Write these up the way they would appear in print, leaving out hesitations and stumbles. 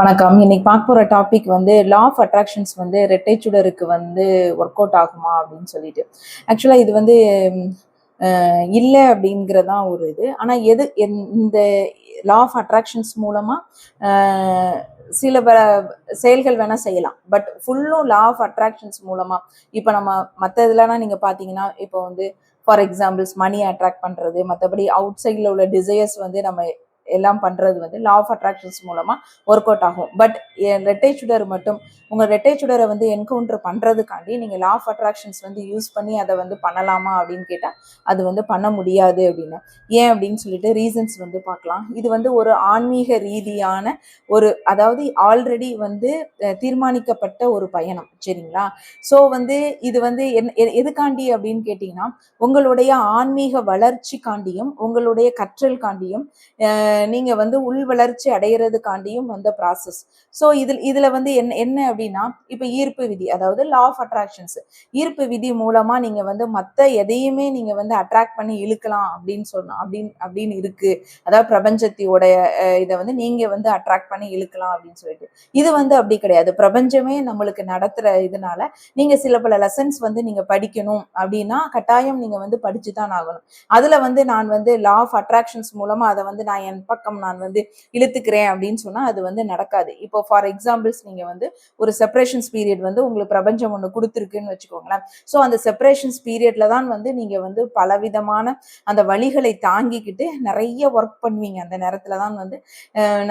வணக்கம். இன்னைக்கு பார்க்க போற டாபிக் வந்து லா ஆஃப் அட்ராக்ஷன்ஸ் வந்து ரெட்டை சுடருக்கு வந்து ஒர்க் அவுட் ஆகுமா அப்படின்னு சொல்லிட்டு. ஆக்சுவலா இது வந்து இல்ல அப்படிங்கிறதான் ஒரு இது. ஆனா இந்த லா ஆஃப் அட்ராக்ஷன்ஸ் மூலமா அ சில செயல்கள் வேணா செய்யலாம். பட் ஃபுல்லும் லா ஆஃப் அட்ராக்ஷன்ஸ் மூலமா இப்ப நம்ம மத்த இதுலலாம் நீங்க பார்த்தீங்கன்னா, இப்போ வந்து ஃபார் எக்ஸாம்பிள்ஸ் மணி அட்ராக்ட் பண்றது, மத்தபடி அவுட் சைட்ல உள்ள டிசையர்ஸ் வந்து நம்ம எல்லாம் பண்றது வந்து லா ஆஃப் அட்ராக்ஷன்ஸ் மூலமா ஒர்க் அவுட் ஆகும். பட் ரெட்டை சுடர் மட்டும் உங்க ரெட்டை சுடரை வந்து என்கவுண்டர் பண்றதுக்காண்டி நீங்க லா ஆஃப் அட்ராக்ஷன்ஸ் வந்து யூஸ் பண்ணி அதை வந்து பண்ணலாமா அப்படின்னு கேட்டா அது வந்து பண்ண முடியாது அப்படின்னு. ஏன் அப்படின்னு சொல்லிட்டு ரீசன்ஸ் வந்து பார்க்கலாம். இது வந்து ஒரு ஆன்மீக ரீதியான அதாவது ஆல்ரெடி வந்து தீர்மானிக்கப்பட்ட ஒரு பயணம், சரிங்களா? ஸோ வந்து இது வந்து எதுக்காண்டி அப்படின்னு கேட்டீங்கன்னா, உங்களுடைய ஆன்மீக வளர்ச்சிக்காண்டியும் உங்களுடைய கற்றல் காண்டியும் நீங்க வந்து உள் வளர்ச்சி அடைகிறதுக்காண்டியும் வந்த ப்ராசஸ். ஸோ இதுல வந்து என்ன அப்படின்னா, இப்ப ஈர்ப்பு விதி, அதாவது லா ஆஃப் அட்ராக்ஷன்ஸ், ஈர்ப்பு விதி மூலமா நீங்க வந்து மத்த எதையுமே நீங்க வந்து அட்ராக்ட் பண்ணி இழுக்கலாம் அப்படின்னு சொன்னா அப்படின்னு இருக்கு. அதாவது பிரபஞ்சத்தோட இதை வந்து நீங்க வந்து அட்ராக்ட் பண்ணி இழுக்கலாம் அப்படின்னு சொல்லிட்டு. இது வந்து அப்படி கிடையாது. பிரபஞ்சமே நம்மளுக்கு நடத்துற இதனால நீங்க சில பல லெசன்ஸ் வந்து நீங்க படிக்கணும் அப்படின்னா கட்டாயம் நீங்க வந்து படிச்சுதான் ஆகணும். அதுல வந்து நான் வந்து லா ஆஃப் அட்ராக்ஷன்ஸ் மூலமா அதை வந்து நான் என் பக்கம் நான் வந்து இழுத்துக்கிறேன் அப்படின்னு சொன்னா அது வந்து நடக்காது. இப்போ ஃபார் எக்ஸாம்பிள்ஸ் நீங்க வந்து ஒரு செப்பரேஷன்ஸ் பீரியட் வந்து உங்களுக்கு பிரபஞ்சம் ஒண்ணு கொடுத்துருக்குன்னு வச்சுக்கோங்களேன். ஸோ அந்த செப்பரேஷன்ஸ் பீரியட்ல தான் வந்து நீங்க வந்து பலவிதமான அந்த வழிகளை தாங்கிக்கிட்டு நிறைய ஒர்க் பண்ணுவீங்க. அந்த நேரத்துல தான் வந்து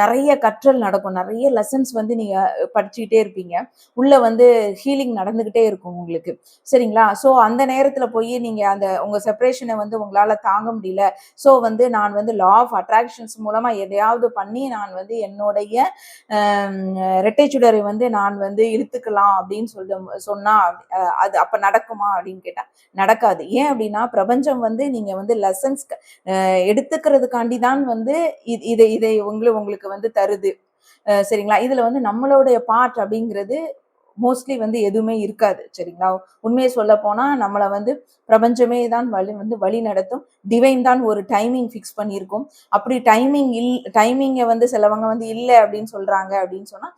நிறைய கற்றல் நடக்கும். நிறைய லெசன்ஸ் வந்து நீங்க படிச்சுக்கிட்டே இருப்பீங்க. உள்ள வந்து ஹீலிங் நடந்துகிட்டே இருக்கும் உங்களுக்கு, சரிங்களா? ஸோ அந்த நேரத்துல போய் நீங்க அந்த உங்க செப்பரேஷனை வந்து உங்களால தாங்க முடியல. ஸோ வந்து நான் வந்து லா ஆஃப் அட்ராக்ஷன்ஸ் மூலமா எதையாவது பண்ணி நான் வந்து என்னுடைய ரெட்டை சுடரை வந்து நான் வந்து இழுத்துக்கலாம் அப்படின்னு சொன்னா அது அப்ப நடக்குமா அப்படின்னு கேட்டா நடக்காது. ஏன் அப்படின்னா பிரபஞ்சம் வந்து நீங்க வந்து லெசன்ஸ் எடுத்துக்கிறதுக்காண்டி தான் வந்து இதை உங்களுக்கு வந்து தருது, சரிங்களா? இதுல வந்து நம்மளுடைய பார்ட் அப்படிங்கிறது மோஸ்ட்லி வந்து எதுவுமே இருக்காது, சரிங்களா? உண்மையை சொல்ல போனா நம்மளை வந்து பிரபஞ்சமே தான் வழி நடத்தும். டிவைன் தான் ஒரு டைமிங் ஃபிக்ஸ் பண்ணியிருக்கும். அப்படி டைமிங்கை வந்து சிலவங்க வந்து இல்லை அப்படின்னு சொல்றாங்க அப்படின்னு சொன்னா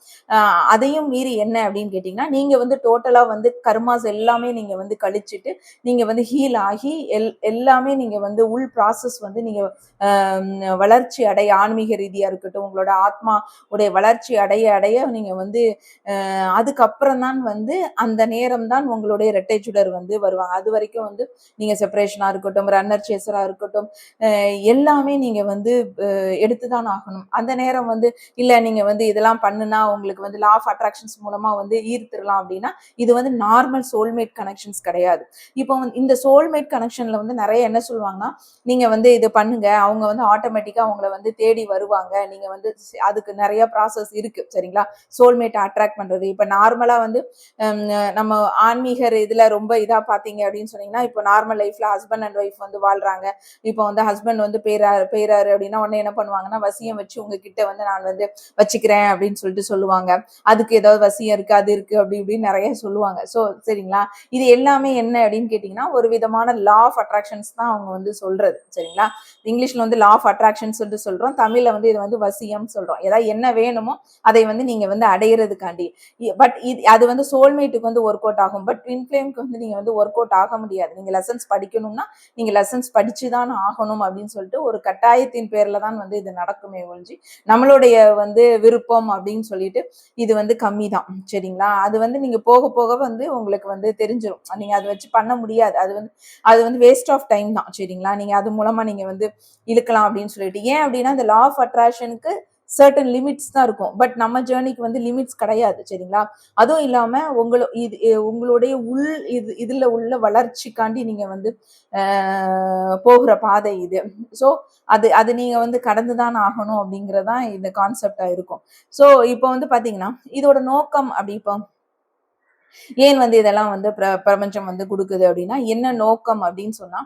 அதையும் மீறி என்ன அப்படின்னு கேட்டீங்கன்னா, நீங்க வந்து டோட்டலா வந்து கர்மாஸ் எல்லாமே நீங்க வந்து கழிச்சிட்டு நீங்க வந்து ஹீல் ஆகி எல்லாமே நீங்க வந்து உள் ப்ராசஸ் வந்து நீங்க வளர்ச்சி அடைய, ஆன்மீக ரீதியா இருக்கட்டும், உங்களோட ஆத்மா உடைய வளர்ச்சி அடைய அடைய நீங்க வந்து அதுக்கப்புறம் தான் வந்து அந்த நேரம் தான் உங்களுடைய இரட்டை சுடர் வந்து வருவாங்க. அது வரைக்கும் வந்து நீங்க செப்பரேஷனா இருக்கட்டும், ரன்னர் சேசரா இருக்கட்டும், எல்லாமே நீங்க வந்து எடுத்துதான் ஆகணும். அந்த நேரம் வந்து இல்ல நீங்க வந்து இதெல்லாம் பண்ணுனா உங்களுக்கு வந்து லா ஆஃப் அட்ராக்ஷன்ஸ் மூலமா வந்து ஈர்த்திடலாம் அப்படின்னா இது வந்து நார்மல் சோல்மேட் கனெக்ஷன்ஸ் கிடையாது. இப்போ இந்த சோல்மேட் கனெக்ஷன்ல வந்து நிறைய என்ன சொல்லுவாங்கன்னா, நீங்க வந்து இது பண்ணுங்க, அவங்க வந்து ஆட்டோமேட்டிக்கா அவங்கள வந்து தேடி வருவாங்க. நீங்க வந்து அதுக்கு நிறைய ப்ராசஸ் இருக்கு, சரிங்களா? சோல்மேட் அட்ராக்ட் பண்றது. இப்ப நார்மலா வந்து நம்ம ஆன்மீக இதுல ரொம்ப இதா பாத்தீங்க அப்படின்னு சொன்னீங்கன்னா, இப்போ நார்மல் லைஃப்ல ஹஸ்பண்ட் அண்ட் ஒய்ஃப் வந்து வாழ்றாங்க. இப்போ வந்து ஹஸ்பண்ட் வந்து பேராரு அப்படின்னா உடனே என்ன பண்ணுவாங்கன்னா, வசியம் வச்சு உங்ககிட்ட வந்து நான் வந்து வச்சுக்கிறேன் அப்படின்னு சொல்லிட்டு சொல்லுவாங்க. அதுக்கு ஏதாவது வசியம் இருக்கு, அது இருக்கு, அப்படி இப்படின்னு நிறைய சொல்லுவாங்க. ஸோ சரிங்களா, இது எல்லாமே என்ன அப்படின்னு கேட்டீங்கன்னா ஒரு விதமான லா ஆஃப் அட்ராக்ஷன்ஸ் தான் அவங்க வந்து சொல்றது, சரிங்களா? இங்கிலீஷ்ல வந்து லா ஆஃப் அட்ராக்ஷன் சொல்லிட்டு சொல்றோம், தமிழ்ல வந்து இது வந்து வசியம் சொல்றோம். ஏதாவது என்ன வேணுமோ அதை வந்து நீங்க வந்து அடையிறதுக்காண்டி. பட் அது வந்து சோல்மேட்டுக்கு வந்து ஒர்க் அவுட் ஆகும். பட் ட்வின் ஃப்ளேம்க்கு வந்து நீங்க வந்து ஒர்க் அவுட் ஆக முடியாது. நீங்க லெசன்ஸ் படிக்கணும்னா நீங்க லெசன்ஸ் படிச்சுதான் ஆகணும் அப்படின்னு சொல்லிட்டு ஒரு கட்டாயத்தின் பேர்ல தான் வந்து இது நடக்குமே ஒழிஞ்சு நம்மளுடைய வந்து விருப்பம் அப்படின்னு சொல்லிட்டு இது வந்து கம்மி தான், சரிங்களா? அது வந்து நீங்க போக போக வந்து உங்களுக்கு வந்து தெரிஞ்சிடும். நீங்க அதை வச்சு பண்ண முடியாது. அது வந்து வேஸ்ட் ஆஃப் டைம் தான், சரிங்களா? நீங்க அது மூலமா நீங்க வந்து இழுக்கலாம் அப்படின்னு சொல்லிட்டு. ஏன் அப்படின்னா இந்த லா ஆஃப் அட்ராக்ஷனுக்கு சர்டன் லிமிட்ஸ் தான் இருக்கும். பட் நம்ம ஜேர்னிக்கு வந்து லிமிட்ஸ் கிடையாது, சரிங்களா? அதுவும் இல்லாம உங்களுடைய இதுல உள்ள வளர்ச்சிக்காண்டி நீங்க வந்து போகிற பாதை இது. ஸோ அது நீங்க வந்து கடந்துதான் ஆகணும் அப்படிங்கறதான் இந்த கான்செப்டா இருக்கும். ஸோ இப்போ வந்து பாத்தீங்கன்னா இதோட நோக்கம் அப்படி இப்போ ஏன் வந்து இதெல்லாம் வந்து பிரபஞ்சம் வந்து குடுக்குது அப்படின்னா, என்ன நோக்கம் அப்படின்னு சொன்னா,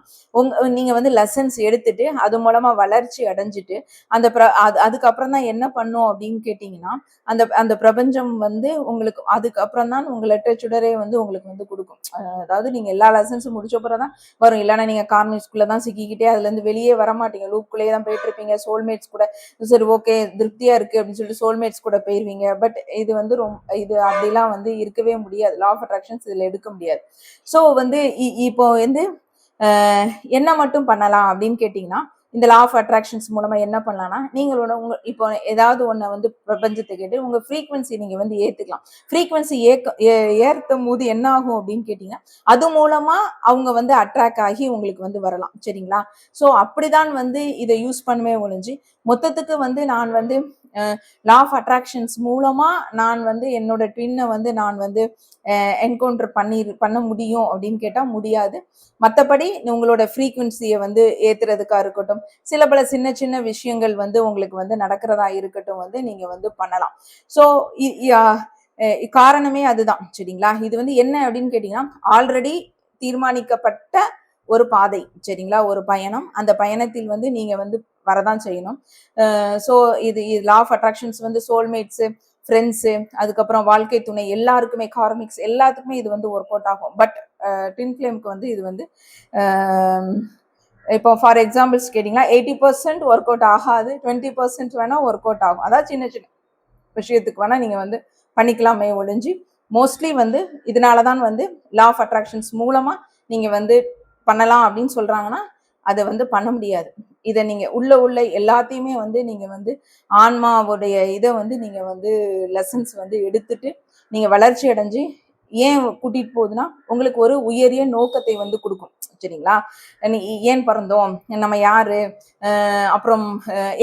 நீங்க வந்து லெசன்ஸ் எடுத்துட்டு, அது மூலமா வளர்ச்சி அடைஞ்சுட்டு, அந்த அதுக்கப்புறம் தான் என்ன பண்ணும் அப்படின்னு கேட்டீங்கன்னா, அந்த அந்த பிரபஞ்சம் வந்து உங்களுக்கு அதுக்கப்புறம் தான் உங்க லெட்டர் சுடரே வந்து உங்களுக்கு வந்து குடுக்கும். அதாவது நீங்க எல்லா லெசன்ஸும் முடிச்ச அப்புறம் தான் வரும். இல்லன்னா நீங்க கார்மிக்ஸ்குள்ள தான் சிக்கிக்கிட்டே அதுலேருந்து வெளியே வரமாட்டீங்க. லூப்குள்ளேயே தான் போயிட்டு இருப்பீங்க. சோல்மேட்ஸ் கூட சரி ஓகே திருப்தியா இருக்கு அப்படின்னு சொல்லிட்டு சோல்மேட்ஸ் கூட போயிருவீங்க. பட் இது வந்து இது அப்படிலாம் வந்து இருக்கவே முடியாது. லா ஆஃப் அட்ராக்ஷன்ஸ் இதுல எடுக்க முடியாது. ஸோ வந்து இப்போ வந்து என்ன மட்டும் பண்ணலாம் அப்படின்னு கேட்டீங்கன்னா, இந்த லா ஆஃப் அட்ராக்ஷன்ஸ் மூலமா என்ன பண்ணலாம்னா, நீங்களோட இப்போ ஏதாவது ஒண்ண வந்து பிரபஞ்சத்தை கேட்டு உங்க ஃப்ரீக்வன்சி நீங்க வந்து ஏத்துக்கலாம். ஃப்ரீக்வன்சி ஏத்தும் போது என்ன ஆகும் அப்படின்னு கேட்டீங்கன்னா, அது மூலமா அவங்க வந்து அட்ராக்ட் ஆகி உங்களுக்கு வந்து வரலாம். சரிங்களா? ஸோ அப்படிதான் வந்து இதை யூஸ் பண்ணுவே ஒழிஞ்சு, மொத்தத்துக்கு வந்து நான் வந்து லா ஆஃப் அட்ராக்ஷன்ஸ் மூலமா நான் வந்து என்னோட ட்வின்னை வந்து நான் வந்து என்கவுண்டர் பண்ண முடியும் அப்படின்னு கேட்டா முடியாது. மற்றபடி உங்களோட ஃப்ரீக்குவன்சியை வந்து ஏத்துறதுக்கா இருக்கட்டும், சில பல சின்ன சின்ன விஷயங்கள் வந்து உங்களுக்கு வந்து நடக்கிறதா இருக்கட்டும் வந்து நீங்க வந்து பண்ணலாம். ஸோ காரணமே அதுதான். சரிங்களா? இது வந்து என்ன அப்படின்னு கேட்டீங்கன்னா, ஆல்ரெடி தீர்மானிக்கப்பட்ட ஒரு பாதை. சரிங்களா? ஒரு பயணம். அந்த பயணத்தில் வந்து நீங்க வந்து வரதான் செய்யணும். ஸோ இது லா ஆஃப் அட்ராக்ஷன்ஸ் வந்து சோல்மேட்ஸ், ஃப்ரெண்ட்ஸு, அதுக்கப்புறம் வாழ்க்கை துணை எல்லாருக்குமே, கார்மிக்ஸ் எல்லாத்துக்குமே இது வந்து ஒர்க் அவுட் ஆகும். பட் ட்வின் ஃப்ளேம்க்கு வந்து இது வந்து இப்போ ஃபார் எக்ஸாம்பிள்ஸ் கேட்டிங்கன்னா 80% ஒர்க் அவுட் ஆகாது, 20% வேணா ஒர்க் அவுட் ஆகும். அதாவது சின்ன சின்ன விஷயத்துக்கு வேணா நீங்க வந்து பண்ணிக்கலாமே ஒழிஞ்சு, மோஸ்ட்லி வந்து இதனால தான் வந்து லா ஆஃப் அட்ராக்ஷன்ஸ் மூலமா நீங்க வந்து பண்ணலாம் அப்படின்னு சொல்றாங்கன்னா, அதை வந்து பண்ண முடியாது. இதை நீங்க உள்ள எல்லாத்தையுமே வந்து நீங்க வந்து ஆன்மாவுடைய இதை வந்து நீங்க வந்து லெசன்ஸ் வந்து எடுத்துட்டு நீங்க வளர்ச்சி அடைஞ்சு ஏன் கூட்டிட்டு போகுதுன்னா உங்களுக்கு ஒரு உயரிய நோக்கத்தை வந்து கொடுக்கும். சரிங்களா? ஏன் பிறந்தோம், நம்ம யாரு, அப்புறம்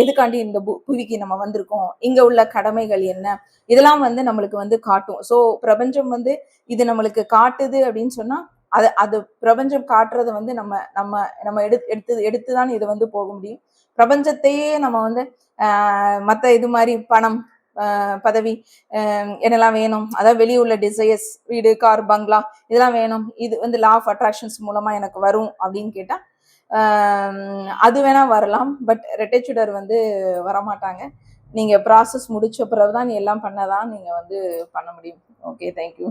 எதுக்காண்டி இந்த புவிக்கு நம்ம வந்திருக்கோம், இங்க உள்ள கடமைகள் என்ன, இதெல்லாம் வந்து நம்மளுக்கு வந்து காட்டும். ஸோ பிரபஞ்சம் வந்து இது நம்மளுக்கு காட்டுது அப்படின்னு சொன்னா அது அது பிரபஞ்சம் காட்டுறத வந்து நம்ம நம்ம நம்ம எடுத்துதான் இது வந்து போக முடியும். பிரபஞ்சத்தையே நம்ம வந்து மற்ற இது மாதிரி பணம், பதவி, என்னெல்லாம் வேணும், அதாவது வெளியே உள்ள டிசையர்ஸ், வீடு, கார், பங்களா இதெல்லாம் வேணும், இது வந்து லா ஆஃப் அட்ராக்ஷன்ஸ் மூலமா எனக்கு வரும் அப்படின்னு கேட்டா அது வேணா வரலாம். பட் ரெட்டைச்சுடர் வந்து வரமாட்டாங்க. நீங்க ப்ராசஸ் முடிச்ச பிறகுதான் எல்லாம் பண்ணதான் நீங்க வந்து பண்ண முடியும். Okay, thank you.